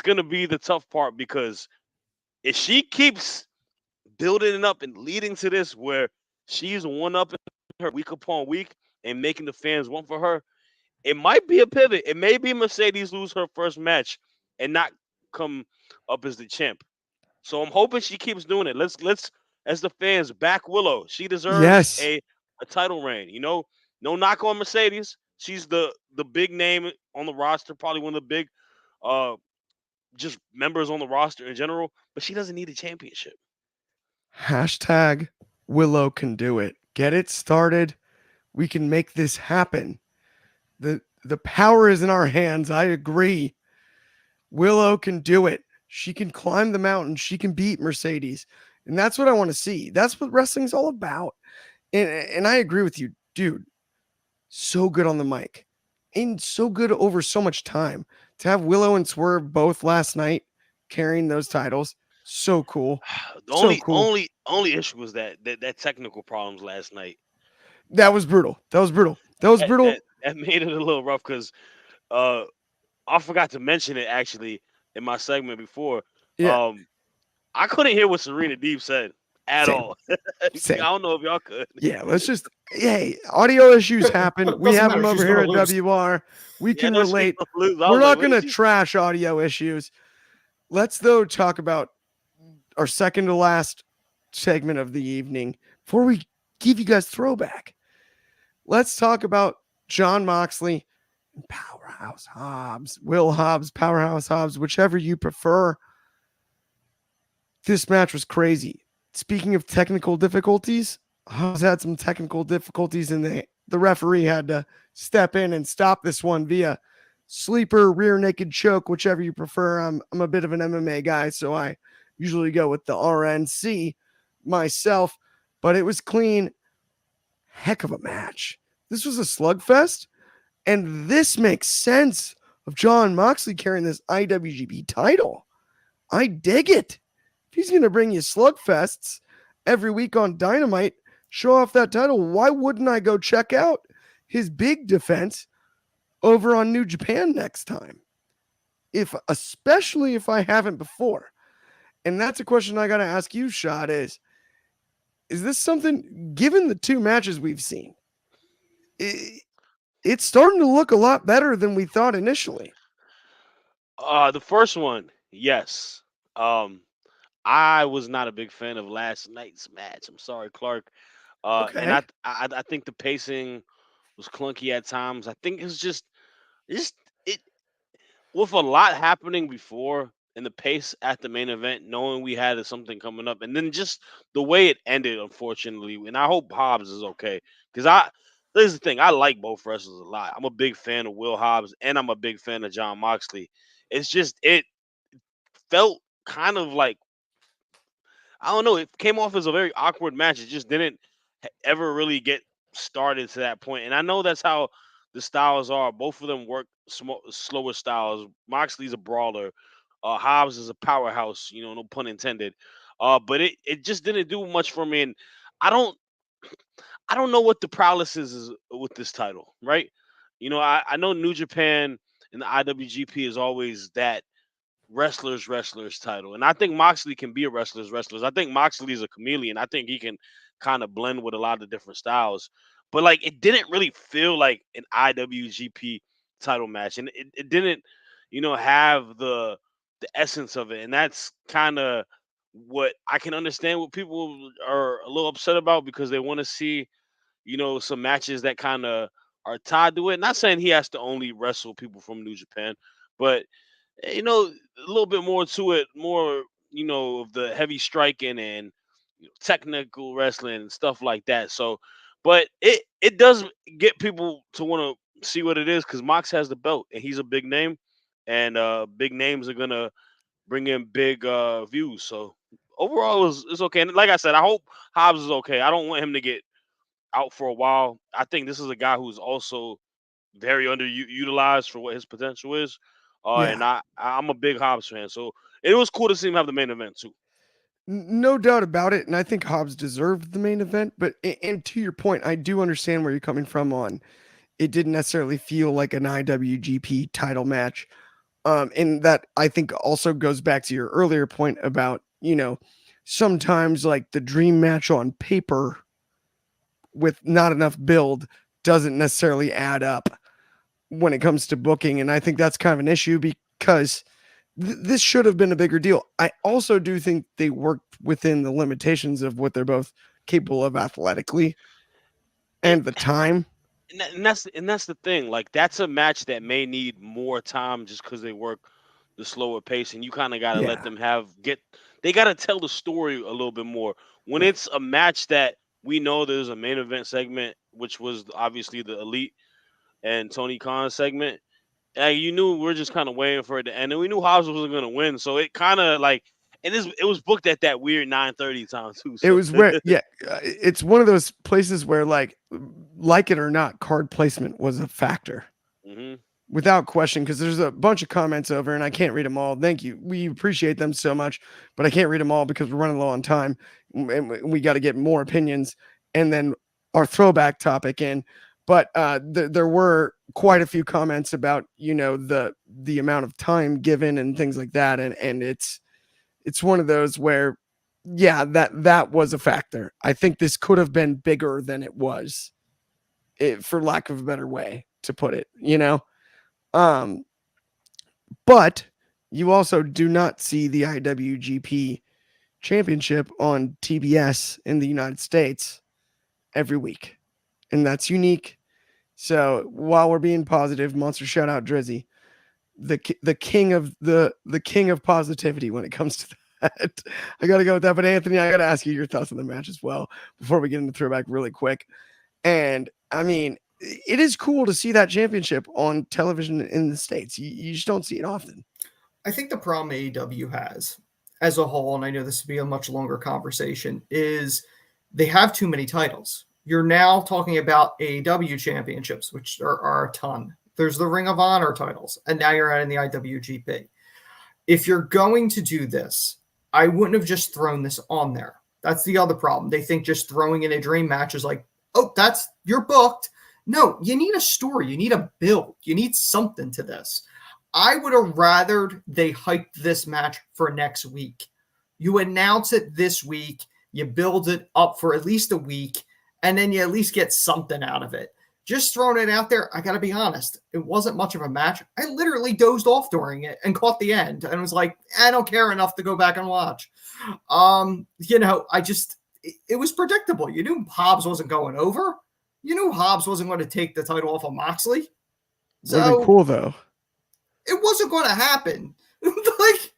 gonna be the tough part because if she keeps building it up and leading to this where she's one up in her week upon week and making the fans want for her, it might be a pivot. It may be Mercedes lose her first match and not come up as the champ. So I'm hoping she keeps doing it. Let's as the fans back Willow. She deserves a title reign. No knock on Mercedes. She's the big name on the roster, probably one of the big just members on the roster in general, but she doesn't need a championship. Hashtag Willow can do it. Get it started. We can make this happen. The power is in our hands. I agree. Willow can do it. She can climb the mountain. She can beat Mercedes. And that's what I want to see. That's what wrestling's all about. And I agree with you, dude. So good on the mic. And so good over so much time. To have Willow and Swerve both last night carrying those titles. So cool. The only issue was that technical problems last night. That was brutal. That made it a little rough because I forgot to mention it actually in my segment before. Yeah. I couldn't hear what Serena Deeb said at all. I don't know if y'all could. Yeah, audio issues happen. We have them over here at WR. We can relate. We're not going to trash audio issues. Let's, though, talk about our second to last segment of the evening before we give you guys throwback. let's talk about Jon Moxley and Powerhouse Hobbs, Will Hobbs, Powerhouse Hobbs, whichever you prefer. This match was crazy. Speaking of technical difficulties, Hobbs had some technical difficulties, and the referee had to step in and stop this one via sleeper, rear naked choke, whichever you prefer. I'm a bit of an MMA guy, so I usually go with the RNC myself, but it was clean. Heck of a match. This was a slugfest, and this makes sense of Jon Moxley carrying this IWGP title. I dig it. If he's going to bring you slugfests every week on Dynamite, show off that title, why wouldn't I go check out his big defense over on New Japan next time? Especially if I haven't before. And that's a question I got to ask you, Shad, is this something, given the two matches we've seen, it's starting to look a lot better than we thought initially. The first one, yes. I was not a big fan of last night's match. I'm sorry, Clark. And Okay. I think the pacing was clunky at times. I think it's just it with a lot happening before and the pace at the main event, knowing we had something coming up, and then just the way it ended, unfortunately. And I hope Hobbs is okay because this is the thing. I like both wrestlers a lot. I'm a big fan of Will Hobbs and I'm a big fan of Jon Moxley. It's just it felt kind of like I don't know. It came off as a very awkward match. It just didn't ever really get started to that point. And I know that's how the styles are. Both of them work slower styles. Moxley's a brawler. Hobbs is a powerhouse. No pun intended. But it just didn't do much for me. And I don't I don't know what the prowess is with this title, right? I know New Japan and the IWGP is always that wrestlers title. And I think Moxley can be a wrestlers. I think Moxley is a chameleon. I think he can kind of blend with a lot of different styles. But like it didn't really feel like an IWGP title match. And it didn't, have the essence of it. And that's kind of what I can understand what people are a little upset about because they want to see, some matches that kind of are tied to it. Not saying he has to only wrestle people from New Japan, but a little bit more to it, more, of the heavy striking and technical wrestling and stuff like that. So, but it does get people to want to see what it is because Mox has the belt and he's a big name, and big names are gonna bring in big views. So overall, it's okay. And like I said, I hope Hobbs is okay. I don't want him to get out for a while. I think this is a guy who's also very underutilized for what his potential is. And Yeah. I'm a big Hobbs fan, so it was cool to see him have the main event too. No doubt about it. And I think Hobbs deserved the main event. But, and to your point, I do understand where you're coming from on it didn't necessarily feel like an IWGP title match. And that I think also goes back to your earlier point about, sometimes like the dream match on paper with not enough build doesn't necessarily add up when it comes to booking. And I think that's kind of an issue because this should have been a bigger deal. I also do think they worked within the limitations of what they're both capable of athletically It, and the time. and that's the thing. Like that's a match that may need more time just because they work the slower pace, and you kind of got to let Yeah. them They got to tell the story a little bit more. When it's a match that we know there's a main event segment, which was obviously the Elite and Tony Khan segment. You knew we were just kind of waiting for it to end, and we knew Hobbs wasn't going to win. So it kind of like, and it was booked at that weird 9:30 time too. It So was where, yeah, it's one of those places where, like it or not, card placement was a factor hmm without question. Because there's a bunch of comments over, and I can't read them all. Thank you, we appreciate them so much, but I can't read them all because we're running low on time, and we got to get more opinions, and then our throwback topic in. But there were quite a few comments about the amount of time given and things like that, and it's one of those where yeah, that was a factor. I think this could have been bigger than it was, for lack of a better way to put it. Um, but you also do not see the IWGP championship on TBS in the United States every week. And that's unique. So while we're being positive, monster shout out Drizzy, the king of the king of positivity when it comes to that. I gotta go with that. But Anthony, I gotta ask you your thoughts on the match as well before we get into throwback really quick. And I mean, it is cool to see that championship on television in the States. You just don't see it often. I think the problem AEW has as a whole, and I know this would be a much longer conversation, is they have too many titles. You're now talking about AEW championships, which are a ton. There's the Ring of Honor titles, and now you're adding the IWGP. If you're going to do this, I wouldn't have just thrown this on there. That's the other problem. They think just throwing in a dream match is like, oh, you're booked. No, you need a story. You need a build. You need something to this. I would have rathered they hyped this match for next week. You announce it this week, you build it up for at least a week, and then you at least get something out of it. Just throwing it out there, I got to be honest, it wasn't much of a match. I literally dozed off during it and caught the end and was like, I don't care enough to go back and watch. It was predictable. You knew Hobbs wasn't going over. You knew Hobbs wasn't going to take the title off of Moxley. Really cool, though. It wasn't going to happen. Like,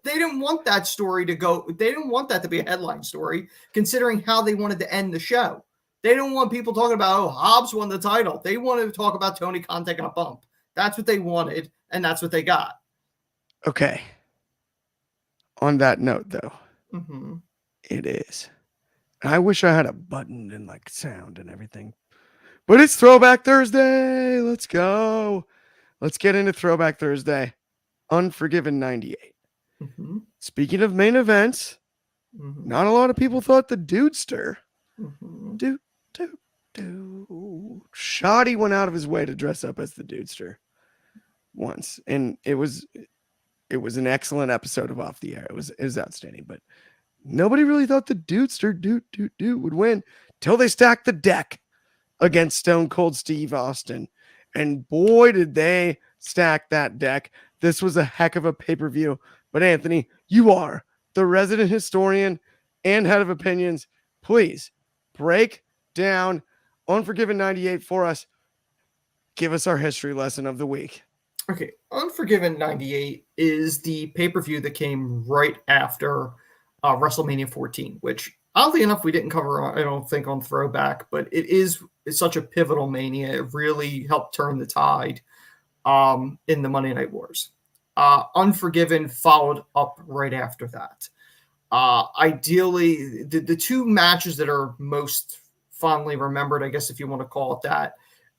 they didn't want that story to go. They didn't want that to be a headline story, considering how they wanted to end the show. They didn't want people talking about, oh, Hobbs won the title. They wanted to talk about Tony Khan taking a bump. That's what they wanted, and that's what they got. Okay. On that note, though, It is. I wish I had a button and like sound and everything. But it's Throwback Thursday. Let's go. Let's get into Throwback Thursday. Unforgiven 98. Speaking of main events, not a lot of people thought the Dudester. Shoddy went out of his way to dress up as the Dudester once. And it was an excellent episode of Off the Air. It was outstanding. But nobody really thought the Dudester would win till they stacked the deck against Stone Cold Steve Austin. And boy, did they stack that deck. This was a heck of a pay-per-view. But Anthony, you are the resident historian and head of opinions. Please break down Unforgiven 98 for us. Give us our history lesson of the week. Okay, Unforgiven 98 is the pay-per-view that came right after WrestleMania 14, which oddly enough we didn't cover, I don't think, on Throwback, but it's such a pivotal mania. It really helped turn the tide in the Monday Night Wars. Unforgiven followed up right after that. Ideally, the two matches that are most fondly remembered, I guess if you want to call it that,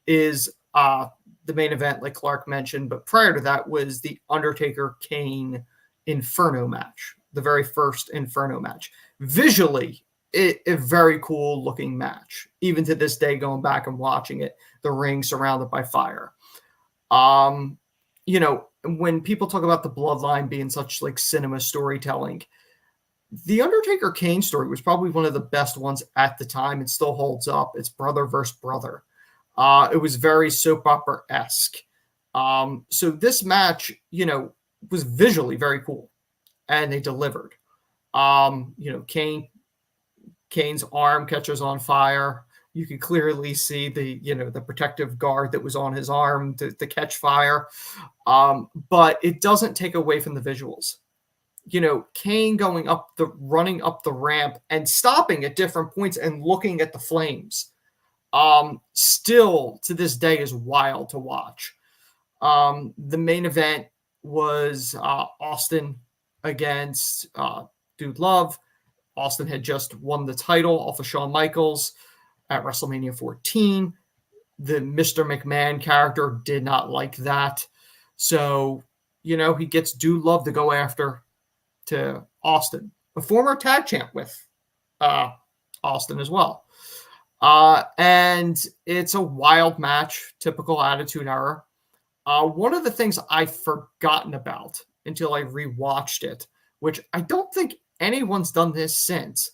is the main event, like Clark mentioned, but prior to that was the Undertaker-Kane Inferno match, the very first Inferno match. Visually, a very cool looking match. Even to this day, going back and watching it, the ring surrounded by fire. When people talk about the bloodline being such like cinema storytelling, the Undertaker-Kane story was probably one of the best ones at the time. It still holds up. It's brother versus brother. It was very soap opera-esque. So this match, was visually very cool, and they delivered. Kane's arm catches on fire. You can clearly see the protective guard that was on his arm to catch fire. But it doesn't take away from the visuals. Kane running up the ramp and stopping at different points and looking at the flames. Still to this day is wild to watch. The main event was Austin against Dude Love. Austin had just won the title off of Shawn Michaels at WrestleMania 14. The Mr. McMahon character did not like that. So, he gets Dude Love to go after to Austin, a former tag champ with Austin as well. And it's a wild match, typical Attitude Era. One of the things I've forgotten about until I rewatched it, which I don't think anyone's done this since.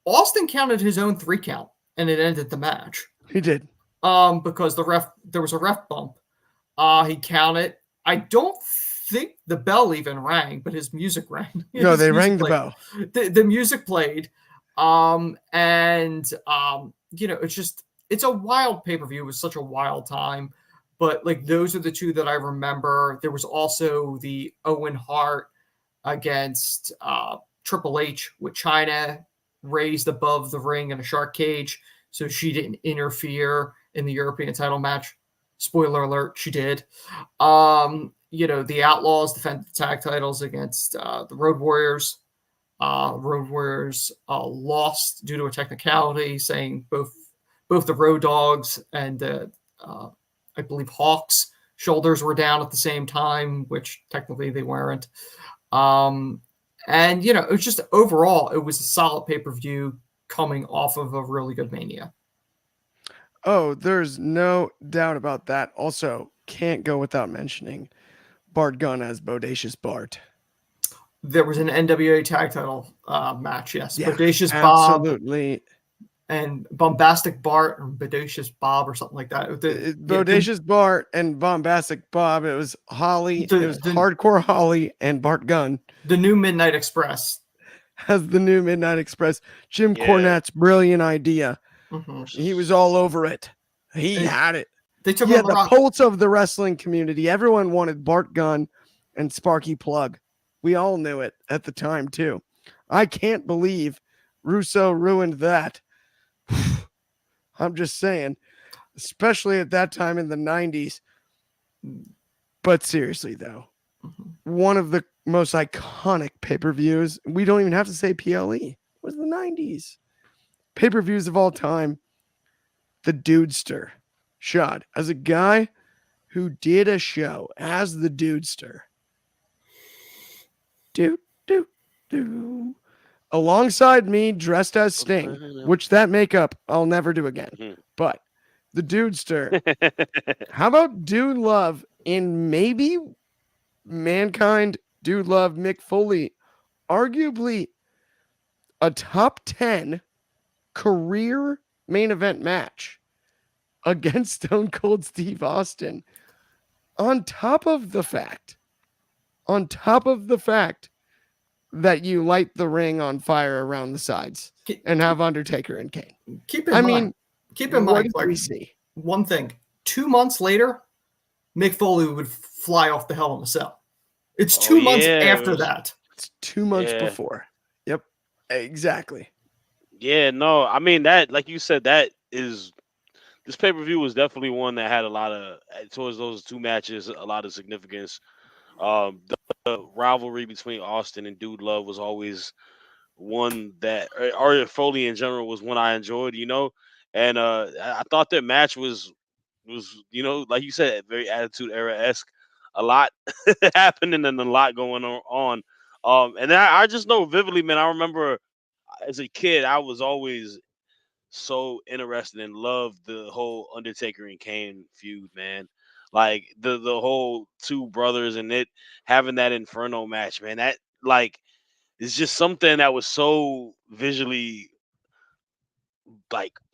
Austin counted his own 3 count, and it ended the match. He did. Because there was a ref bump. He counted. I don't think the bell even rang, but his music rang. No, they rang the bell. The music played. It's it's a wild pay-per-view. It was such a wild time. But like those are the two that I remember. There was also the Owen Hart against Triple H with Chyna raised above the ring in a shark cage, so she didn't interfere in the European title match. Spoiler alert, she did. The Outlaws defended the tag titles against the Road Warriors. Road Warriors lost due to a technicality, saying both the Road Dogs and I believe Hawks' shoulders were down at the same time, which technically they weren't. It was just overall, it was a solid pay-per-view coming off of a really good Mania. Oh, there's no doubt about that. Also, can't go without mentioning Bart Gunn as Bodacious Bart. There was an NWA tag title match, yes. Yeah, Bodacious Bob absolutely. and Bombastic Bart or Bodacious Bob or something like that. Bodacious Bart and Bombastic Bob. It was Holly. It was Hardcore Holly and Bart Gunn. The new Midnight Express. As the new Midnight Express. Jim Cornette's brilliant idea. Mm-hmm. He was all over it. He had it. They took the pulse of the wrestling community. Everyone wanted Bart Gunn and Sparky Plug. We all knew it at the time, too. I can't believe Russo ruined that. I'm just saying, especially at that time in the 90s. But seriously, though, one of the most iconic pay-per-views, we don't even have to say PLE, was the 90s. Pay-per-views of all time, the Dudester. Shad, as a guy who did a show as the Dudester, alongside me, dressed as Sting, which that makeup I'll never do again. But the Dudester, how about Dude Love in maybe Mankind, Dude Love, Mick Foley, arguably a top 10 career main event match against Stone Cold Steve Austin, on top of the fact that you light the ring on fire around the sides and have Undertaker and Kane. Keep in mind, we see? One thing, 2 months later, Mick Foley would fly off the Hell in a Cell. It's 2 months after that. It's 2 months before. Yep, exactly. Yeah, no, I mean, that, like you said, this pay-per-view was definitely one that had a lot of, towards those two matches, a lot of significance. The rivalry between Austin and Dude Love was always one that, or Foley in general, was one I enjoyed, and I thought that match was like you said, very Attitude Era-esque. A lot happening and a lot going on. And then I just know vividly, man, I remember as a kid, I was always so interested and loved the whole Undertaker and Kane feud, man. Like the whole two brothers and it having that Inferno match, man. That is just something that was so visually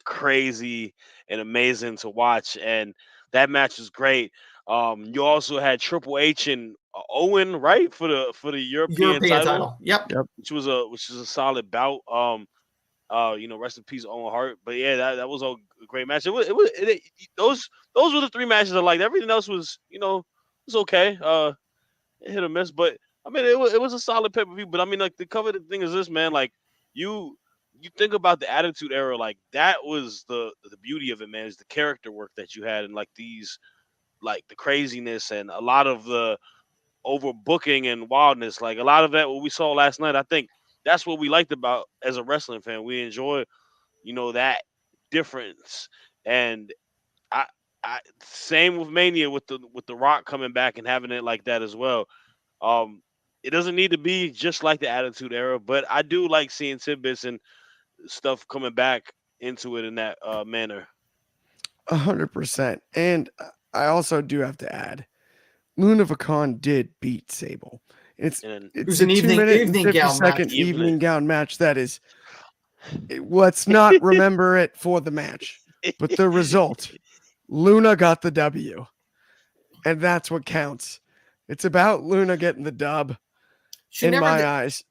crazy and amazing to watch, and that match was great. You also had Triple H and Owen, right, for the European title. Yep. Which was a solid bout. Rest in peace, Owen Hart. But yeah, that was a great match. Those were the three matches I liked. Everything else was, was okay. Hit or miss, but I mean, it was a solid pay-per-view. But I mean, the coveted thing is this, man. You think about the Attitude Era, that was the beauty of it, man. Is the character work that you had, and these, the craziness and a lot of the overbooking and wildness. A lot of that what we saw last night, I think that's what we liked about as a wrestling fan. We enjoy, that difference. And I same with Mania with the Rock coming back and having it like that as well. It doesn't need to be just like the Attitude Era, but I do like seeing tidbits and stuff coming back into it in that manner. 100%. And I also do have to add, Luna Vachon did beat Sable. It's an evening gown match. That is, let's not remember it for the match, but the result. Luna got the W, and that's what counts. It's about Luna getting the dub. In my eyes,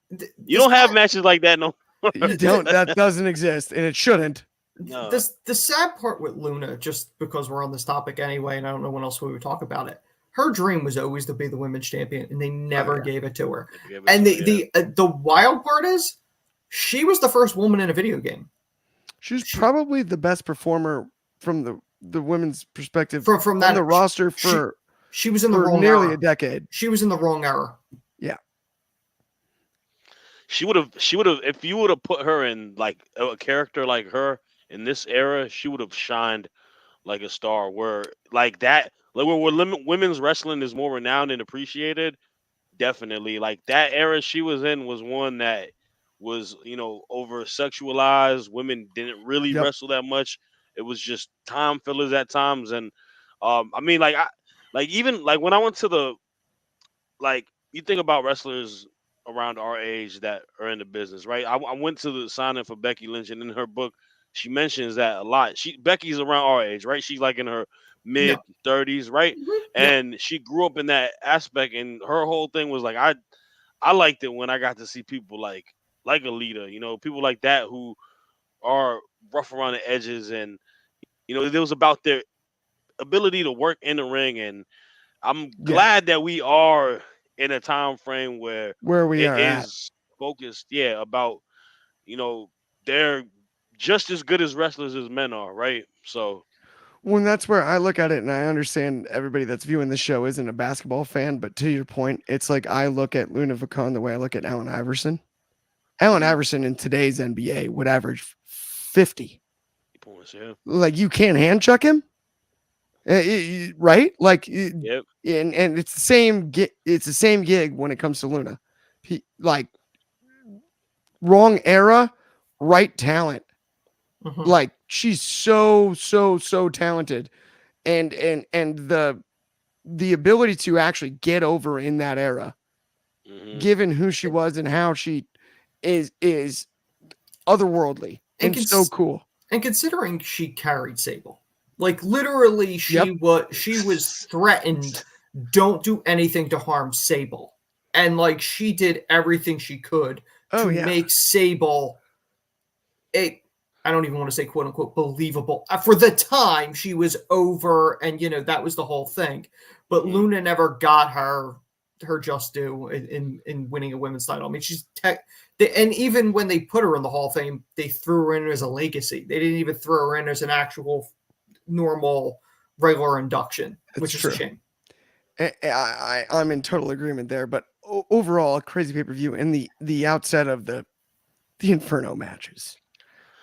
you don't have matches like that, no. You don't. That doesn't exist, and it shouldn't. No. The sad part with Luna, just because we're on this topic anyway, and I don't know when else we would talk about it. Her dream was always to be the women's champion, and they never gave it to her. And the wild part is, she was the first woman in a video game. She was probably the best performer from the women's perspective from that the roster for. She was in the wrong nearly era. a decade. She was in the wrong era. Yeah. She would have if you would have put her in like a character like her in this era, she would have shined like a star. Where like that, like where women's wrestling is more renowned and appreciated. Definitely, like that era she was in was one that was, over sexualized. Women didn't really wrestle that much. It was just time fillers at times, and I mean, even when I went to you think about wrestlers around our age that are in the business, right? I went to the signing for Becky Lynch, and in her book, she mentions that a lot. Becky's around our age, right? She's like in her mid 30s, right? Mm-hmm. And she grew up in that aspect, and her whole thing was like, I liked it when I got to see people like Alita, people like that who are rough around the edges, and it was about their ability to work in the ring. And I'm glad that we are in a time frame where we it are is focused, about they're just as good as wrestlers as men are, right? So when that's where I look at it, and I understand everybody that's viewing the show isn't a basketball fan, but to your point, it's like I look at Luna Vachon the way I look at Allen Iverson. Allen Iverson in today's NBA would average 50 points. Yeah, like you can't hand chuck him, right? Like, yep. And it's the same. It's the same gig when it comes to Luna. Wrong era, right talent. Mm-hmm. Like she's so talented, and the ability to actually get over in that era, given who she was and how she is otherworldly and so cool. And considering she carried Sable, like literally she was threatened, don't do anything to harm Sable, and like she did everything she could to make Sable I don't even want to say quote unquote believable. For the time, she was over, and that was the whole thing. But Luna never got her just due in winning a women's title. I mean, and even when they put her in the Hall of Fame, they threw her in as a legacy. They didn't even throw her in as an actual normal regular induction, which is a shame. I'm in total agreement there. But overall, a crazy pay-per-view, and the outset of the Inferno matches.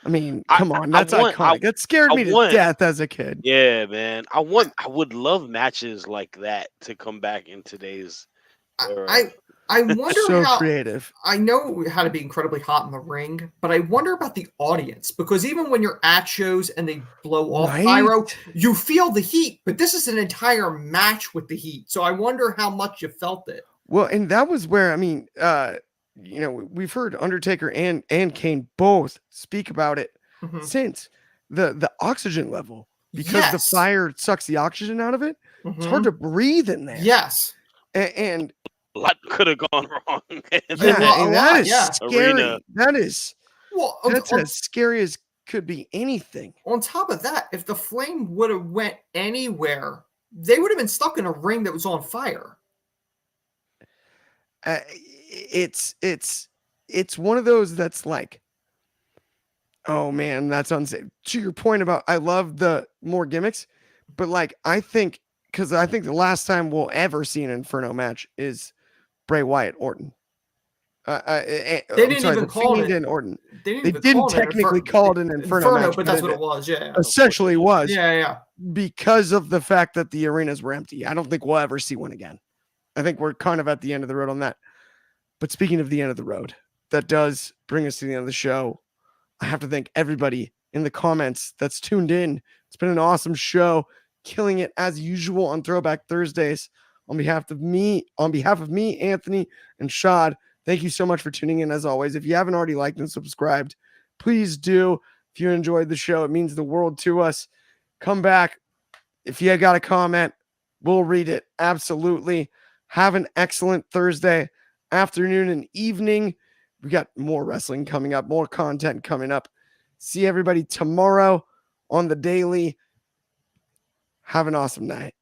I mean, come on, that's iconic. That scared me to death as a kid. Yeah, man. I would love matches like that to come back in today's era. I wonder how creative. I know how to be incredibly hot in the ring, but I wonder about the audience, because even when you're at shows and they blow off pyro, you feel the heat. But this is an entire match with the heat, so I wonder how much you felt it. Well, and that was where we've heard Undertaker and Kane both speak about it since the oxygen level, because the fire sucks the oxygen out of it. It's hard to breathe in there. Yes, and a lot could have gone wrong. That is scary. Arena. That's as scary as could be anything. On top of that, if the flame would have went anywhere, they would have been stuck in a ring that was on fire. It's one of those that's like, oh man, that's unsafe. To your point about, I love the more gimmicks, but I think the last time we'll ever see an Inferno match is Bray Wyatt Orton. They didn't even call it Orton. They didn't technically call it an Inferno match, but that's what it was. Yeah, essentially was. Yeah. Because of the fact that the arenas were empty. I don't think we'll ever see one again. I think we're kind of at the end of the road on that. But speaking of the end of the road, that does bring us to the end of the show. I have to thank everybody in the comments that's tuned in. It's been an awesome show, killing it as usual on Throwback Thursdays. On behalf of me, Anthony, and Shad, thank you so much for tuning in as always. If you haven't already liked and subscribed, please do. If you enjoyed the show, it means the world to us. Come back. If you got a comment, we'll read it. Absolutely. Have an excellent Thursday afternoon and evening. We got more wrestling coming up, more content coming up. See everybody tomorrow on the daily. Have an awesome night.